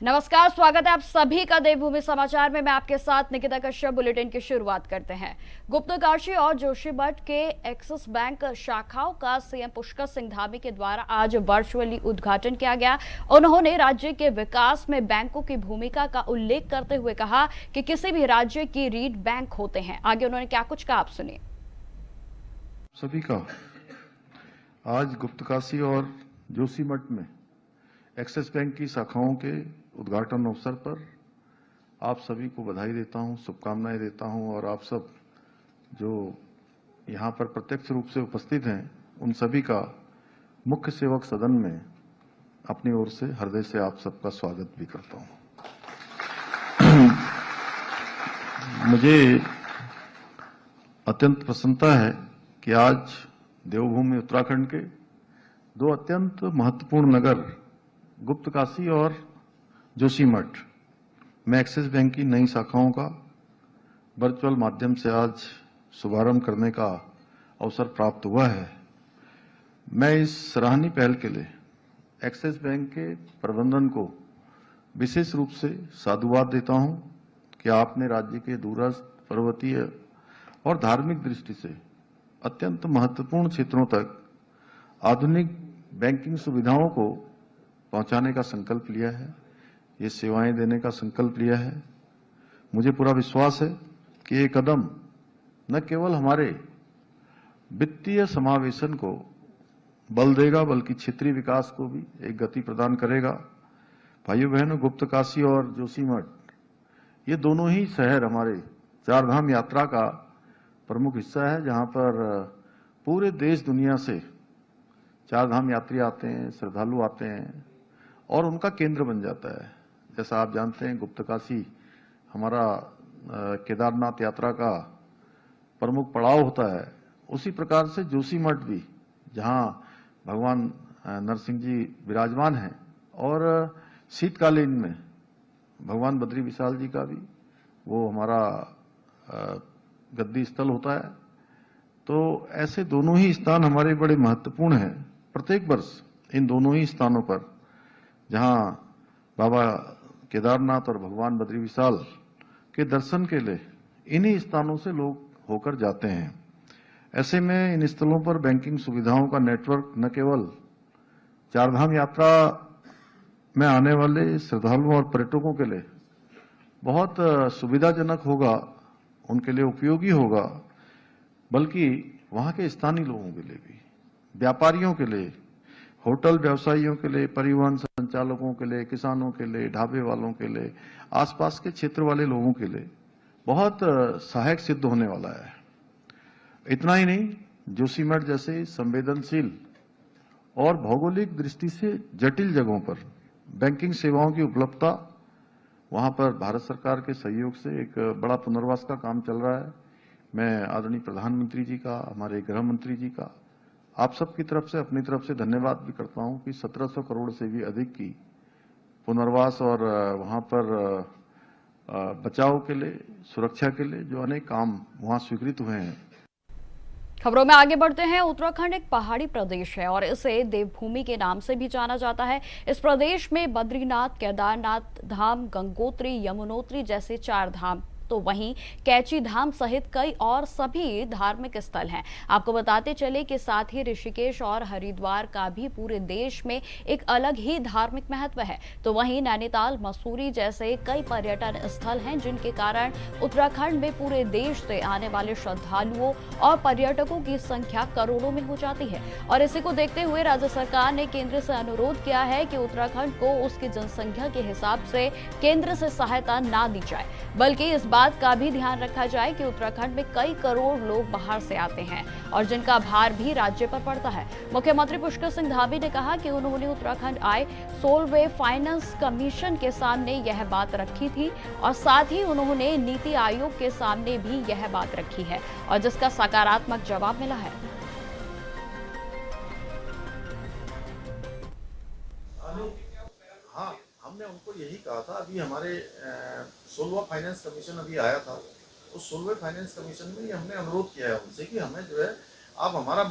नमस्कार, स्वागत है आप सभी का देवभूमि समाचार में। मैं आपके साथ निकिता कश्यप। बुलेटिन की शुरुआत करते हैं। गुप्तकाशी और जोशीमठ के एक्सिस बैंक शाखाओं का सीएम पुष्कर सिंह धामी के द्वारा आज वर्चुअली उद्घाटन किया गया। उन्होंने राज्य के विकास में बैंकों की भूमिका का उल्लेख करते हुए कहा कि किसी भी राज्य की रीढ़ बैंक होते हैं। आगे उन्होंने क्या कुछ कहा, आप सुनिए। सभी का आज गुप्तकाशी और जोशीमठ में एक्सिस बैंक की शाखाओं के उद्घाटन अवसर पर आप सभी को बधाई देता हूं, शुभकामनाएं देता हूं और आप सब जो यहां पर प्रत्यक्ष रूप से उपस्थित हैं उन सभी का मुख्य सेवक सदन में अपनी ओर से हृदय से आप सबका स्वागत भी करता हूं। मुझे अत्यंत प्रसन्नता है कि आज देवभूमि उत्तराखंड के दो अत्यंत महत्वपूर्ण नगर गुप्तकाशी और जोशीमठ में एक्सिस बैंक की नई शाखाओं का वर्चुअल माध्यम से आज शुभारंभ करने का अवसर प्राप्त हुआ है। मैं इस सराहनीय पहल के लिए एक्सिस बैंक के प्रबंधन को विशेष रूप से साधुवाद देता हूं कि आपने राज्य के दूरस्थ, पर्वतीय और धार्मिक दृष्टि से अत्यंत महत्वपूर्ण क्षेत्रों तक आधुनिक बैंकिंग सुविधाओं को पहुंचाने का संकल्प लिया है, ये सेवाएं देने का संकल्प लिया है। मुझे पूरा विश्वास है कि ये कदम न केवल हमारे वित्तीय समावेशन को बल देगा बल्कि क्षेत्रीय विकास को भी एक गति प्रदान करेगा। भाइयों बहनों, गुप्तकाशी और जोशीमठ ये दोनों ही शहर हमारे चारधाम यात्रा का प्रमुख हिस्सा है, जहां पर पूरे देश दुनिया से चारधाम यात्री आते हैं, श्रद्धालु आते हैं और उनका केंद्र बन जाता है। जैसा आप जानते हैं, गुप्तकाशी हमारा केदारनाथ यात्रा का प्रमुख पड़ाव होता है, उसी प्रकार से जोशीमठ भी, जहां भगवान नरसिंह जी विराजमान हैं और शीतकालीन में भगवान बद्री विशाल जी का भी वो हमारा गद्दी स्थल होता है। तो ऐसे दोनों ही स्थान हमारे बड़े महत्वपूर्ण हैं। प्रत्येक वर्ष इन दोनों ही स्थानों पर, जहां बाबा केदारनाथ और भगवान बद्री विशाल के दर्शन के लिए इन्हीं स्थानों से लोग होकर जाते हैं। ऐसे में इन स्थलों पर बैंकिंग सुविधाओं का नेटवर्क न केवल चारधाम यात्रा में आने वाले श्रद्धालुओं और पर्यटकों के लिए बहुत सुविधाजनक होगा, उनके लिए उपयोगी होगा, बल्कि वहां के स्थानीय लोगों के लिए भी, व्यापारियों के लिए, होटल व्यवसायियों के लिए, परिवहन संचालकों के लिए, किसानों के लिए, ढाबे वालों के लिए, आसपास के क्षेत्र वाले लोगों के लिए बहुत सहायक सिद्ध होने वाला है। इतना ही नहीं, जोशीमठ जैसे संवेदनशील और भौगोलिक दृष्टि से जटिल जगहों पर बैंकिंग सेवाओं की उपलब्धता, वहां पर भारत सरकार के सहयोग से एक बड़ा पुनर्वास का काम चल रहा है। मैं आदरणीय प्रधानमंत्री जी का, हमारे गृह मंत्री जी का, आप सबकी तरफ से, अपनी तरफ से धन्यवाद भी करता हूं कि 1700 करोड़ से भी अधिक की पुनर्वास और वहां पर बचाव के लिए, सुरक्षा के लिए जो अनेक काम वहां स्वीकृत हुए हैं। खबरों में आगे बढ़ते हैं। उत्तराखंड एक पहाड़ी प्रदेश है और इसे देवभूमि के नाम से भी जाना जाता है। इस प्रदेश में बद्रीनाथ, केदारनाथ धाम, गंगोत्री, यमुनोत्री जैसे 4 धाम, तो वहीं कैची धाम सहित कई और सभी धार्मिक स्थल हैं। आपको बताते चले कि साथ ही ऋषिकेश और हरिद्वार का भी पूरे देश में एक अलग ही धार्मिक महत्व है। तो वहीं नैनीताल, मसूरी जैसे कई पर्यटन स्थल हैं, जिनके कारण उत्तराखंड में पूरे देश से आने वाले श्रद्धालुओं और पर्यटकों की संख्या करोड़ों में हो जाती है। और इसी को देखते हुए राज्य सरकार ने केंद्र से अनुरोध किया है कि उत्तराखंड को उसकी जनसंख्या के हिसाब से केंद्र से सहायता ना दी जाए, बल्कि इस बात का भी ध्यान रखा जाए कि उत्तराखंड में कई करोड़ लोग बाहर से आते हैं और जिनका भार भी राज्य पर पड़ता है। मुख्यमंत्री पुष्कर सिंह धामी ने कहा कि उन्होंने उत्तराखंड आए सोलवे फाइनेंस कमीशन के सामने यह बात रखी थी और साथ ही उन्होंने नीति आयोग के सामने भी यह बात रखी है और जिसका सकारात्मक जवाब मिला है। हाँ, हमने उनको यही कहा था। अभी हमारे 16वां फाइनेंस कमीशन अभी आया था, उस 16वें फाइनेंस कमीशन में हमने अनुरोध किया है उनसे कि हमें जो है आप हमारा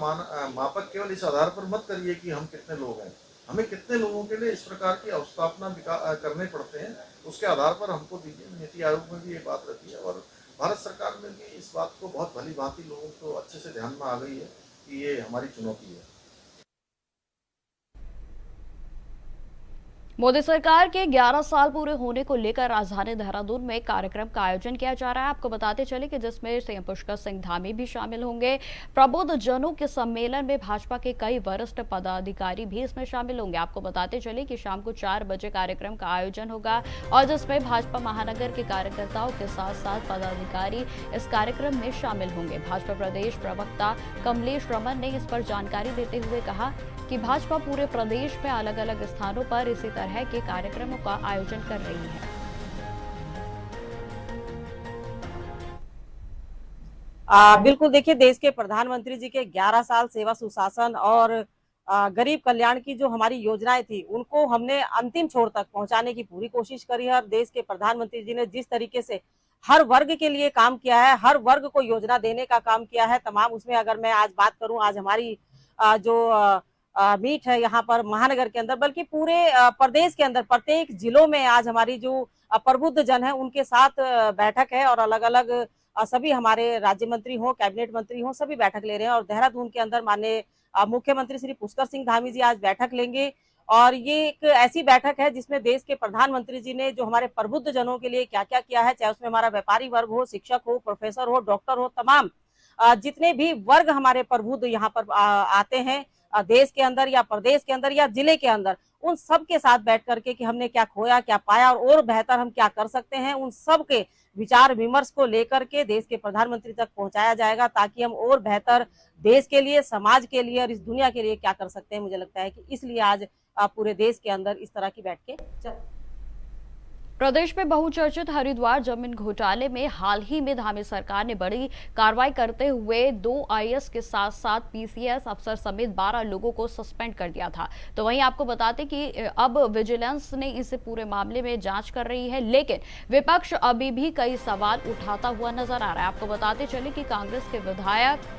मापक केवल इस आधार पर मत करिए कि हम कितने लोग हैं, हमें कितने लोगों के लिए इस प्रकार की अवस्थापना करने पड़ते हैं, उसके आधार पर हमको दीजिए। नीति आयोग में भी ये बात रहती है और भारत सरकार में भी इस बात को बहुत भली भांति लोगों को अच्छे से ध्यान में आ गई है कि ये हमारी चुनौती है। मोदी सरकार के 11 साल पूरे होने को लेकर राजधानी देहरादून में कार्यक्रम का आयोजन किया जा रहा है। आपको बताते चले कि जिसमें सीएम पुष्कर सिंह धामी भी शामिल होंगे। प्रबुद्ध जनों के सम्मेलन में भाजपा के कई वरिष्ठ पदाधिकारी भी इसमें शामिल होंगे। आपको बताते चले कि शाम को 4 बजे कार्यक्रम का आयोजन होगा और जिसमें भाजपा महानगर के कार्यकर्ताओं के साथ साथ पदाधिकारी इस कार्यक्रम में शामिल होंगे। भाजपा प्रदेश प्रवक्ता कमलेश रमन ने इस पर जानकारी देते हुए कहा कि भाजपा पूरे प्रदेश में अलग अलग स्थानों पर इसी तरह के कार्यक्रमों का आयोजन कर रही है। बिल्कुल, देखिए, देश के प्रधानमंत्री जी के 11 साल सेवा सुशासन और गरीब कल्याण की जो हमारी योजनाएं थी उनको हमने अंतिम छोर तक पहुंचाने की पूरी कोशिश करी है। और देश के प्रधानमंत्री जी ने जिस तरीके से हर वर्ग के लिए काम किया है, हर वर्ग को योजना देने का काम किया है तमाम, उसमें अगर मैं आज बात करूं, आज हमारी जो मीट है यहाँ पर महानगर के अंदर, बल्कि पूरे प्रदेश के अंदर प्रत्येक जिलों में आज हमारी जो प्रबुद्ध जन है उनके साथ बैठक है और अलग अलग सभी हमारे राज्य मंत्री हो, कैबिनेट मंत्री हो, सभी बैठक ले रहे हैं। और देहरादून के अंदर माननीय मुख्यमंत्री श्री पुष्कर सिंह धामी जी आज बैठक लेंगे और ये एक ऐसी बैठक है जिसमें देश के प्रधानमंत्री जी ने जो हमारे प्रबुद्ध जनों के लिए क्या क्या किया है, चाहे उसमें हमारा व्यापारी वर्ग हो, शिक्षक हो, प्रोफेसर हो, डॉक्टर हो, तमाम जितने भी वर्ग हमारे प्रबुद्ध यहाँ पर आते हैं देश के अंदर या प्रदेश के अंदर या जिले के अंदर, उन सब के साथ बैठ करके कि हमने क्या खोया, क्या पाया और बेहतर हम क्या कर सकते हैं, उन सब के विचार विमर्श को लेकर के देश के प्रधानमंत्री तक पहुंचाया जाएगा ताकि हम और बेहतर देश के लिए, समाज के लिए और इस दुनिया के लिए क्या कर सकते हैं। मुझे लगता है कि इसलिए आज पूरे देश के अंदर इस तरह की बैठकें प्रदेश में बहुचर्चित हरिद्वार जमीन घोटाले में हाल ही में धामी सरकार ने बड़ी कार्रवाई करते हुए 2 आईएएस के साथ साथ पीसीएस अफसर समेत 12 लोगों को सस्पेंड कर दिया था। तो वहीं आपको बताते कि अब विजिलेंस ने इस पूरे मामले में जांच कर रही है, लेकिन विपक्ष अभी भी कई सवाल उठाता हुआ नजर आ रहा है। आपको बताते चले कि कांग्रेस के विधायक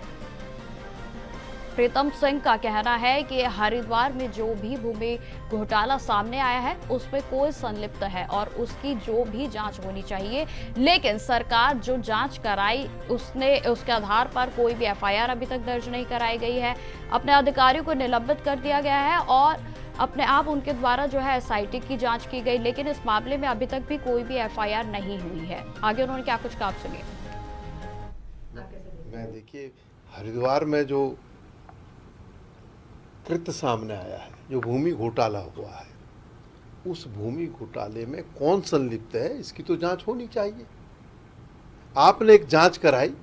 प्रीतम सिंह का कहना है कि हरिद्वार में जो भी भूमि घोटाला सामने आया है उसमें कोई संलिप्त है और उसकी जो भी जांच होनी चाहिए, लेकिन सरकार जो जांच कराई उसके आधार पर कोई भी एफआईआर अभी तक दर्ज नहीं कराई गई है। अपने अधिकारियों को निलंबित कर दिया गया है और अपने आप उनके द्वारा जो है एसआईटी की जांच की गई, लेकिन इस मामले में अभी तक भी कोई भी एफआईआर नहीं हुई है। आगे उन्होंने क्या कुछ कहा, सुनिए। मैं देखिए, हरिद्वार में जो कृत्य सामने आया है, जो भूमि घोटाला हुआ है, उस भूमि घोटाले में कौन संलिप्त है इसकी तो जांच होनी चाहिए। आपने एक जांच कराई,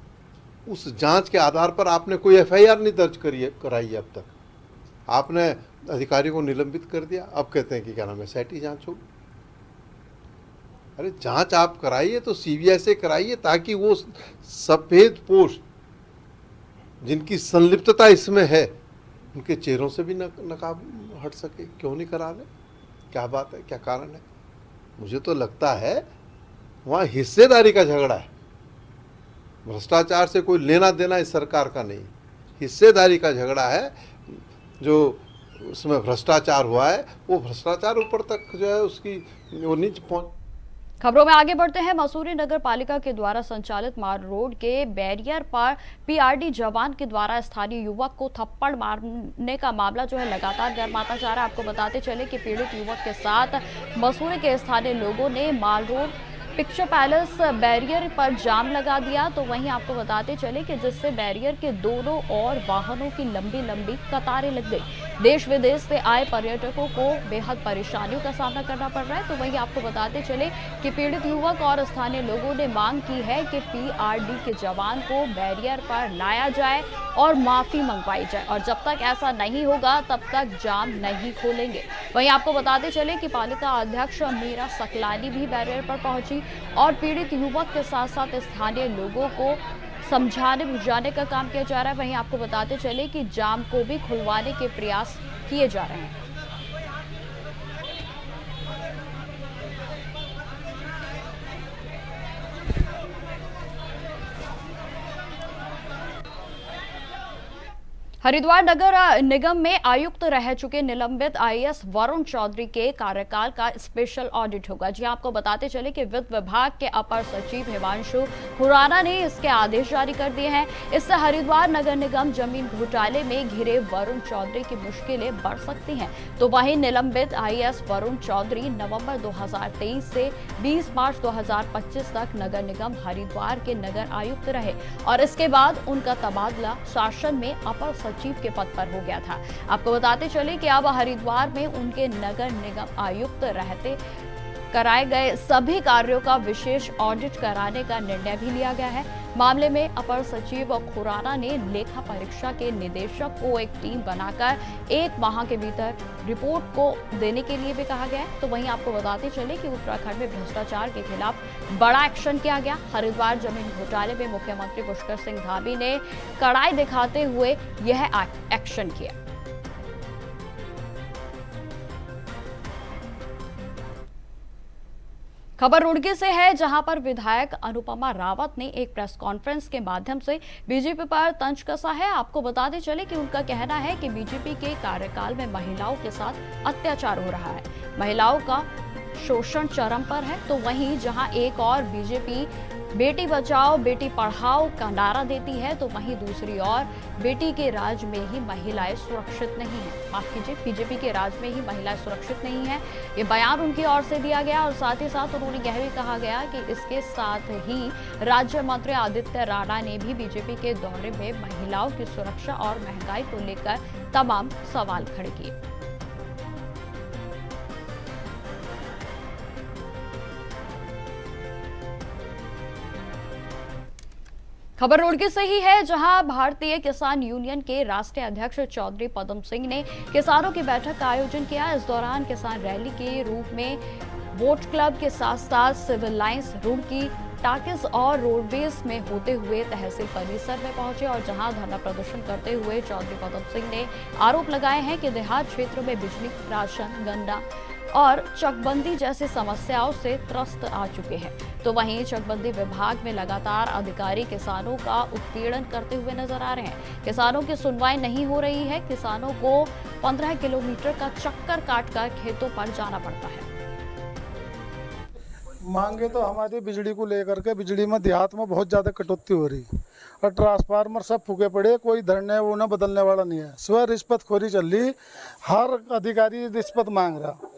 उस जांच के आधार पर आपने कोई एफआईआर नहीं दर्ज कराई है अब तक। आपने अधिकारियों को निलंबित कर दिया, अब कहते हैं कि क्या नाम है, एसआईटी जांच होगी। अरे जांच आप कराइए तो सीबीआई से कराइए ताकि वो सफेद पोश जिनकी संलिप्तता इसमें है उनके चेहरों से भी नकाब हट सके। क्यों नहीं करा रहे? क्या बात है, क्या कारण है? मुझे तो लगता है वहाँ हिस्सेदारी का झगड़ा है, भ्रष्टाचार से कोई लेना देना इस सरकार का नहीं, हिस्सेदारी का झगड़ा है। जो उसमें भ्रष्टाचार हुआ है वो भ्रष्टाचार ऊपर तक जो है उसकी वो नीचे पहुँच। खबरों में आगे बढ़ते हैं। मसूरी नगर पालिका के द्वारा संचालित माल रोड के बैरियर पर पीआरडी जवान के द्वारा स्थानीय युवक को थप्पड़ मारने का मामला जो है लगातार गर्माता जा रहा है। आपको बताते चले कि पीड़ित युवक के साथ मसूरी के स्थानीय लोगों ने माल रोड पिक्चर पैलेस बैरियर पर जाम लगा दिया। तो वहीं आपको बताते चले कि जिससे बैरियर के दोनों ओर वाहनों की लंबी लंबी कतारें लग गई। देश विदेश से आए पर्यटकों को बेहद परेशानियों का सामना करना पड़ रहा है। तो वहीं आपको बताते चले कि पीड़ित युवक और स्थानीय लोगों ने मांग की है कि पीआरडी के जवान को बैरियर पर लाया जाए और माफी मंगवाई जाए, और जब तक ऐसा नहीं होगा तब तक जाम नहीं खोलेंगे। वहीं आपको बताते चले कि पालिका अध्यक्ष मीरा सकलानी भी बैरियर पर पहुंची और पीड़ित युवक के साथ साथ स्थानीय लोगों को समझाने बुझाने का काम किया जा रहा है। वहीं आपको बताते चले कि जाम को भी खुलवाने के प्रयास किए जा रहे हैं। हरिद्वार नगर निगम में आयुक्त रह चुके निलंबित आईएएस वरुण चौधरी के कार्यकाल का स्पेशल ऑडिट होगा। जी आपको बताते चले कि वित्त विभाग के अपर सचिव हिमांशु खुराना ने इसके आदेश जारी कर दिए हैं। इससे हरिद्वार नगर निगम जमीन घोटाले में घिरे वरुण चौधरी की मुश्किलें बढ़ सकती हैं। तो वहीं निलंबित आईएएस वरुण चौधरी नवंबर 2023 से 20 मार्च 2025 तक नगर निगम हरिद्वार के नगर आयुक्त रहे और इसके बाद उनका तबादला शासन में अपर सचिव के पद पर हो गया था। आपको बताते चले कि अब हरिद्वार में उनके नगर निगम आयुक्त रहते कराए गए सभी कार्यों का विशेष ऑडिट कराने का निर्णय भी लिया गया है। मामले में अपर सचिव खुराना ने लेखा परीक्षा के निदेशक को एक टीम बनाकर 1 माह के भीतर रिपोर्ट को देने के लिए भी कहा गया है। तो वहीं आपको बताते चले कि उत्तराखंड में भ्रष्टाचार के खिलाफ बड़ा एक्शन किया गया। हरिद्वार जमीन घोटाले में मुख्यमंत्री पुष्कर सिंह धामी ने कड़ाई दिखाते हुए यह एक्शन किया। खबर रुड़की से है, जहां पर विधायक अनुपमा रावत ने एक प्रेस कॉन्फ्रेंस के माध्यम से बीजेपी पर तंज कसा है। आपको बताते चले कि उनका कहना है कि बीजेपी के कार्यकाल में महिलाओं के साथ अत्याचार हो रहा है, महिलाओं का शोषण चरम पर है। तो वहीं जहां एक और बीजेपी बेटी बचाओ बेटी पढ़ाओ का नारा देती है, तो वहीं दूसरी ओर बेटी के राज में ही महिलाएं सुरक्षित नहीं है। माफ कीजिए, बीजेपी के राज में ही महिलाएं सुरक्षित नहीं है। ये बयान उनकी ओर से दिया गया और साथ ही साथ उन्होंने यह भी कहा गया कि इसके साथ ही राज्य मंत्री आदित्य राणा ने भी बीजेपी के दौरे में महिलाओं की सुरक्षा और महंगाई को लेकर तमाम सवाल खड़े किए। खबर रुड़की से ही है, जहां भारतीय किसान यूनियन के राष्ट्रीय अध्यक्ष चौधरी पदम सिंह ने किसानों की बैठक का आयोजन किया। इस दौरान किसान रैली के रूप में वोट क्लब के साथ साथ सिविल लाइंस, रुड़की, टाकिस और रोडवेज में होते हुए तहसील परिसर में पहुंचे और जहां धरना प्रदर्शन करते हुए चौधरी पदम सिंह ने आरोप लगाए हैं कि देहात क्षेत्रों में बिजली, राशन, गन्ना और चकबंदी जैसी समस्याओं से त्रस्त आ चुके हैं। तो वहीं चकबंदी विभाग में लगातार अधिकारी किसानों का उत्पीड़न करते हुए नजर आ रहे हैं। किसानों की सुनवाई नहीं हो रही है। किसानों को 15 किलोमीटर का चक्कर काटकर खेतों पर जाना पड़ता है। मांगे तो हमारी बिजली को लेकर के, बिजली में देहात में बहुत ज़्यादा कटौती हो रही और ट्रांसफार्मर सब फूके पड़े, कोई धरने वो ना बदलने वाला नहीं है। स्व रिश्वतखोरी चल रही, हर अधिकारी रिश्वत मांग रहा।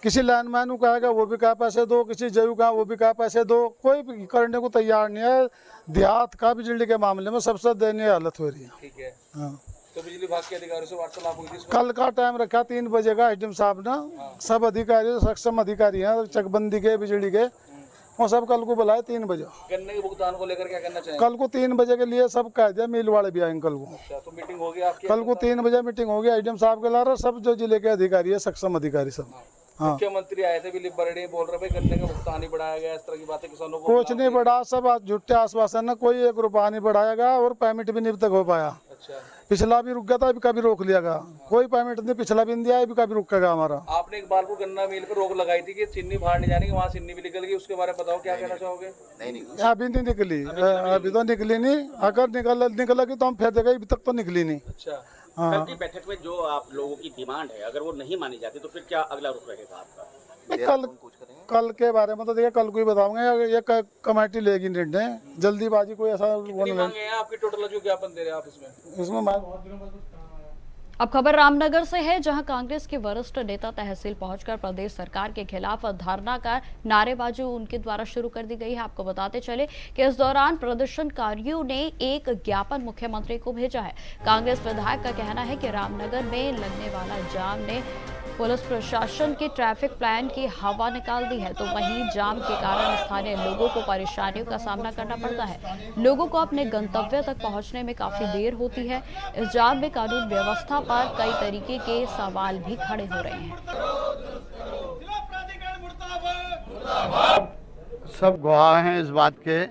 किसी लाइनमैन को कहेगा वो भी कहा पैसे दो, किसी जयू का वो भी कहा पैसे दो, कोई भी करने को तैयार नहीं है। देहात का बिजली के मामले में सबसे दयनीय हालत हो रही है। ठीक है। हाँ। तो बिजली विभाग के अधिकारियों से वार्तालाप हुई थी? कल का टाइम रखा 3 बजे का एसडीएम साहब ने। सब अधिकारी सक्षम अधिकारी हैं चकबंदी के, बिजली के, वो सब कल को बुलाए 3 बजे। गन्ने के भुगतान को लेकर क्या करना चाहिए? कल को 3 बजे के लिए सब कह दिया, मिल वाले भी आएंगे कल को। अच्छा, तो मीटिंग होगी आपकी? कल को 3 बजे मीटिंग होगी एसडीएम साहब के ला, सब जो जिले के अधिकारी है, सक्षम अधिकारी सब। हाँ। मुख्यमंत्री आए थे, दिलीप बरड़े बोल रहे भाई गन्ने का भुगतान ही बढ़ाया गया, इस तरह की बातें किसानों को। कुछ नहीं बढ़ा, सब झूठे आश्वासन है, कोई 1 रुपया नहीं बढ़ाएगा और पेमेंट भी नहीं अब तक हो पाया। अच्छा, पिछला भी रुक गया था, अभी का भी रोक लिया गया, कोई पेमेंट नहीं, पिछला भी नहीं दिया, अभी का भी रुकेगा हमारा। आपने एक बालपुर गन्ना मिल पर रोक लगाई थी कि चीनी बाहर नहीं जाने की, वहाँ चीनी भी निकल गई, उसके बारे में बताओ, क्या कहना चाहोगे? अभी नहीं निकली, अभी तो निकली नहीं। अगर निकलेगी तो हम फेर देगा, अभी तक तो निकली नहीं। अच्छा, कल की बैठक में जो आप लोगों की डिमांड है, अगर वो नहीं मानी जाती तो फिर क्या अगला रुख रहेगा आपका? कल के बारे में तो देखिए कल को ही बताऊंगे, ये कमेटी लेगी निर्णय, जल्दीबाजी कोई ऐसा वो नहीं। मांगे हैं आपकी टोटल जो ज्ञापन दे रहे हैं आप इसमें। अब खबर रामनगर से है, जहां कांग्रेस के वरिष्ठ नेता तहसील पहुंचकर प्रदेश सरकार के खिलाफ धरना का नारेबाजी उनके द्वारा शुरू कर दी गई है। आपको बताते चले कि इस दौरान प्रदर्शनकारियों ने एक ज्ञापन मुख्यमंत्री को भेजा है। कांग्रेस विधायक का कहना है कि रामनगर में लगने वाला जाम ने पुलिस प्रशासन के ट्रैफिक प्लान की हवा निकाल दी है। तो वहीं जाम के कारण स्थानीय लोगों को परेशानियों का सामना करना पड़ता है। लोगों को अपने गंतव्य तक पहुंचने में काफी देर होती है। इस जाम में कानून व्यवस्था पर कई तरीके के सवाल भी खड़े हो रहे हैं। सब गवाह हैं इस बात के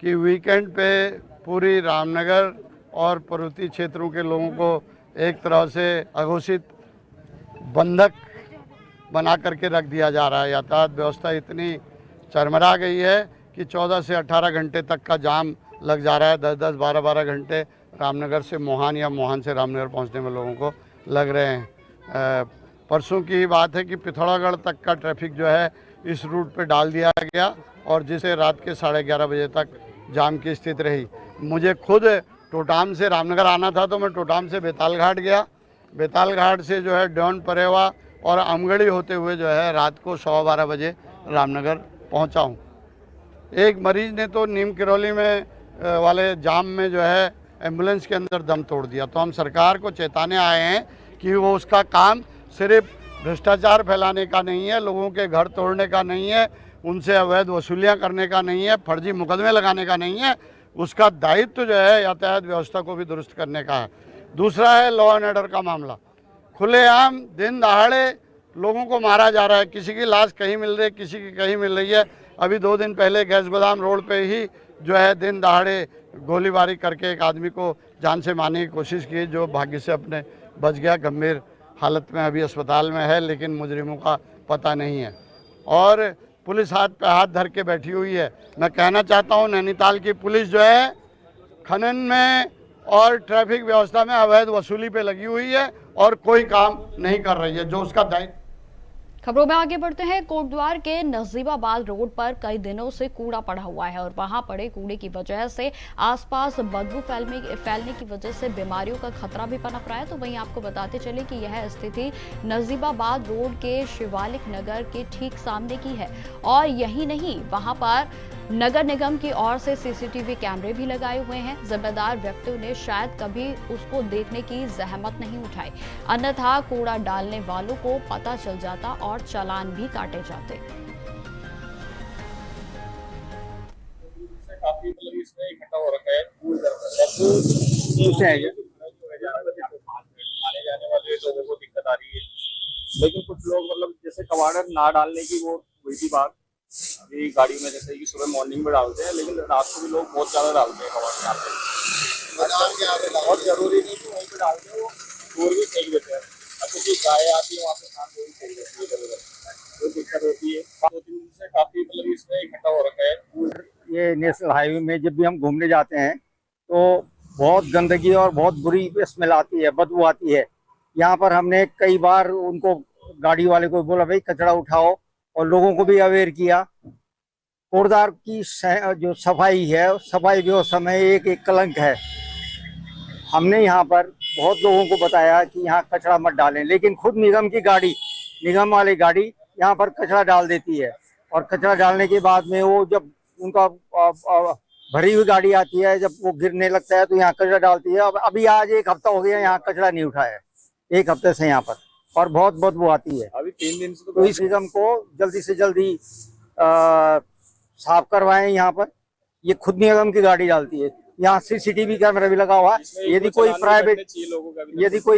कि वीकेंड पे पूरी रामनगर और पर्वतीय क्षेत्रों के लोगों को एक तरह से अघोषित बंधक बना करके रख दिया जा रहा है। यातायात व्यवस्था इतनी चरमरा गई है कि 14 से 18 घंटे तक का जाम लग जा रहा है। 10-10, 12-12 घंटे रामनगर से मोहान या मोहान से रामनगर पहुंचने में लोगों को लग रहे हैं। परसों की बात है कि पिथौरागढ़ तक का ट्रैफिक जो है इस रूट पे डाल दिया गया और जिसे रात के 11:30 बजे तक जाम की स्थिति रही। मुझे खुद टोटाम से रामनगर आना था तो मैं टोटाम से बेताल घाट गया। बेताल घाट से जो है डॉन परेवा और अमगढ़ी होते हुए जो है रात को 12:15 बजे रामनगर पहुंचा हूं। एक मरीज ने तो नीम किरौली में वाले जाम में जो है एम्बुलेंस के अंदर दम तोड़ दिया। तो हम सरकार को चेताने आए हैं कि वो उसका काम सिर्फ भ्रष्टाचार फैलाने का नहीं है, लोगों के घर तोड़ने का नहीं है, उनसे अवैध वसूलियां करने का नहीं है, फर्जी मुकदमे लगाने का नहीं है। उसका दायित्व जो है यातायात व्यवस्था को भी दुरुस्त करने का है। दूसरा है लॉ एंड ऑर्डर का मामला। खुलेआम दिन दहाड़े लोगों को मारा जा रहा है, किसी की लाश कहीं मिल रही है, किसी की कहीं मिल रही है। अभी 2 दिन पहले गैस गोदाम रोड पे ही जो है दिन दहाड़े गोलीबारी करके एक आदमी को जान से मारने की कोशिश की, जो भाग्य से अपने बच गया। गंभीर हालत में अभी अस्पताल में है, लेकिन मुजरिमों का पता नहीं है और पुलिस हाथ पे हाथ धर के बैठी हुई है। मैं कहना चाहता हूँ नैनीताल की पुलिस जो है खनन में और ट्रैफिक व्यवस्था में अवैध वसूली पे लगी हुई है और कोई काम नहीं कर रही है, जो उसका दायित्व। खबरों में आगे बढ़ते हैं। कोटद्वार के नजीबाबाद रोड पर कई दिनों से कूड़ा पड़ा हुआ है और वहां पड़े कूड़े की वजह से आसपास बदबू फैलने की वजह से बीमारियों का खतरा भी पनप रहा है। तो वहीं आपको बताते चले कि यह स्थिति नजीबाबाद रोड के शिवालिक नगर के ठीक सामने की है और यही नहीं, वहां पर नगर निगम की ओर से सीसीटीवी कैमरे भी लगाए हुए हैं। जिम्मेदार व्यक्तियों ने शायद कभी उसको देखने की जहमत नहीं उठाई, अन्यथा कूड़ा डालने वालों को पता चल जाता और चालान भी काटे जाते। काफी मतलब इसमें इकट्ठा हो रखा है आने जाने वाले लोगों को दिक्कत आ रही है। लेकिन कुछ लोग मतलब जैसे कबाड़ ना डालने की वो हुई थी बात अभी गाड़ी में, जैसे कि सुबह मॉर्निंग में डालते हैं, लेकिन रात को भी लोग बहुत ज्यादा डालते हैं कबाड़ यहाँ पे। बहुत जरूरी नहीं कि वहीं पे डालते हैं, वो दूर भी फेंक देते हैं। क्योंकि गाय आती है वहाँ पे शाम को ही फेंक देती है, इधर उधर तो दिक्कत होती है। 2-3 दिन से काफी मतलब इसमें इकट्ठा हो रखा है। ये नेशनल हाईवे में जब भी हम घूमने जाते हैं तो बहुत गंदगी और बहुत बुरी स्मेल आती है, बदबू आती है। यहाँ पर हमने कई बार उनको गाड़ी वाले को बोला भाई कचरा उठाओ और लोगों को भी अवेयर किया। कोटद्वार की जो सफाई है, सफाई व्यवस्था में एक कलंक है। हमने यहाँ पर बहुत लोगों को बताया कि यहाँ कचरा मत डालें, लेकिन खुद निगम की गाड़ी, निगम वाली गाड़ी यहाँ पर कचरा डाल देती है और कचरा डालने के बाद में वो जब उनका भरी हुई गाड़ी आती है, जब वो गिरने लगता है तो यहाँ कचरा डालती है। अब अभी आज 1 हफ्ता हो गया यहाँ कचरा नहीं उठाया, 1 हफ्ते से यहाँ पर, और बहुत बदबू आती है। अभी 3 दिन से तो इस निगम को जल्दी से जल्दी साफ करवाएं। यहाँ पर ये खुद निगम की गाड़ी डालती है। यहाँ सीसीटीवी कैमरा भी लगा हुआ है। यदि कोई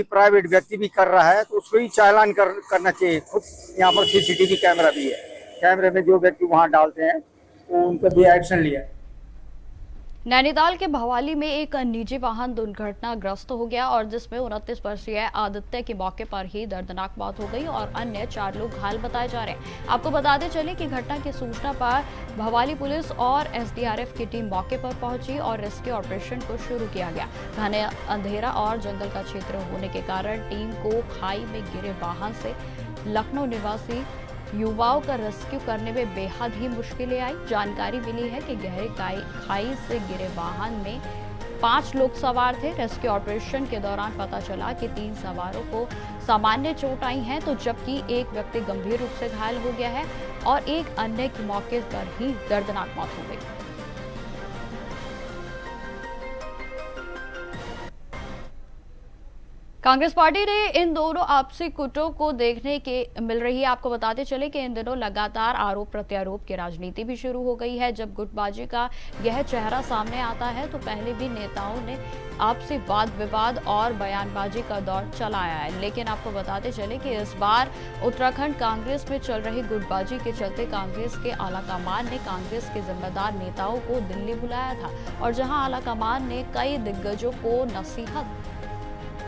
प्राइवेट व्यक्ति भी कर रहा है तो उसको ही चालान करना चाहिए। खुद यहाँ पर सीसीटीवी कैमरा भी है, कैमरे में जो व्यक्ति वहाँ डालते हैं तो उन पर भी एक्शन लिया। नैनीताल के भवाली में एक निजी वाहन दुर्घटनाग्रस्त हो गया और जिसमें 29 वर्षीय आदित्य की मौके पर ही दर्दनाक मौत हो गई और अन्य 4 लोग घायल बताए जा रहे हैं। आपको बताते चले कि घटना की सूचना पर भवाली पुलिस और एसडीआरएफ की टीम मौके पर पहुंची और रेस्क्यू ऑपरेशन को शुरू किया गया। घने अंधेरा और जंगल का क्षेत्र होने के कारण टीम को खाई में गिरे वाहन से लखनऊ निवासी युवाओं का रेस्क्यू करने में बेहद ही मुश्किलें आई। जानकारी मिली है कि गहरी खाई से गिरे वाहन में 5 लोग सवार थे। रेस्क्यू ऑपरेशन के दौरान पता चला कि 3 सवारों को सामान्य चोट आई है, तो जबकि एक व्यक्ति गंभीर रूप से घायल हो गया है और एक अन्य की मौके पर ही दर्दनाक मौत हो गई। कांग्रेस पार्टी ने इन दोनों आपसी गुटों को देखने के मिल रही है। आपको बताते चले कि इन दिनों लगातार आरोप प्रत्यारोप की राजनीति भी शुरू हो गई है। जब गुटबाजी का यह चेहरा सामने आता है तो पहले भी नेताओं ने आपसी वाद विवाद और बयानबाजी का दौर चलाया है, लेकिन आपको बताते चले कि इस बार उत्तराखंड कांग्रेस में चल रही गुटबाजी के चलते कांग्रेस के आलाकमान ने कांग्रेस के जिम्मेदार नेताओं को दिल्ली बुलाया था और जहां आलाकमान ने कई दिग्गजों को नसीहत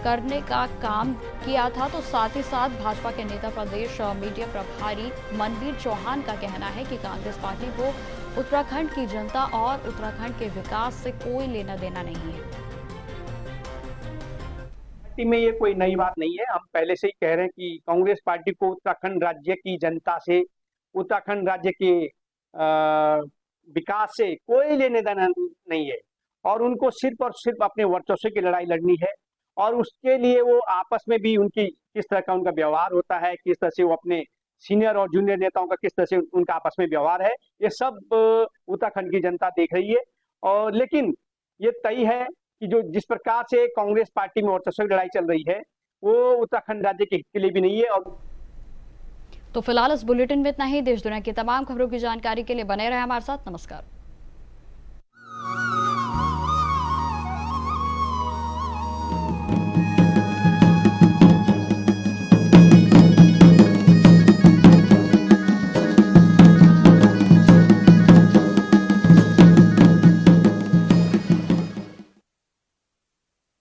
करने का काम किया था, तो साथ ही साथ भाजपा के नेता प्रदेश मीडिया प्रभारी मनवीर चौहान का कहना है कि कांग्रेस पार्टी को उत्तराखंड की जनता और उत्तराखंड के विकास से कोई लेना देना नहीं है। पार्टी में ये कोई नई बात नहीं है। हम पहले से ही कह रहे हैं कि कांग्रेस पार्टी को उत्तराखंड राज्य की जनता से, उत्तराखंड राज्य के विकास से कोई लेने देना नहीं है और उनको सिर्फ और सिर्फ अपने वर्चस्व की लड़ाई लड़नी है। और उसके लिए वो आपस में भी उनकी किस तरह का उनका व्यवहार होता है, किस तरह से वो अपने सीनियर और जूनियर नेताओं का किस तरह से उनका आपस में व्यवहार है, ये सब उत्तराखंड की जनता देख रही है। और लेकिन ये तय है कि जो जिस प्रकार से कांग्रेस पार्टी में वर्चस्व की लड़ाई चल रही है वो उत्तराखंड राज्य के हित के लिए भी नहीं है। और तो फिलहाल इस बुलेटिन में इतना ही। देश दुनिया की तमाम खबरों की जानकारी के लिए बने रहे हमारे साथ। नमस्कार।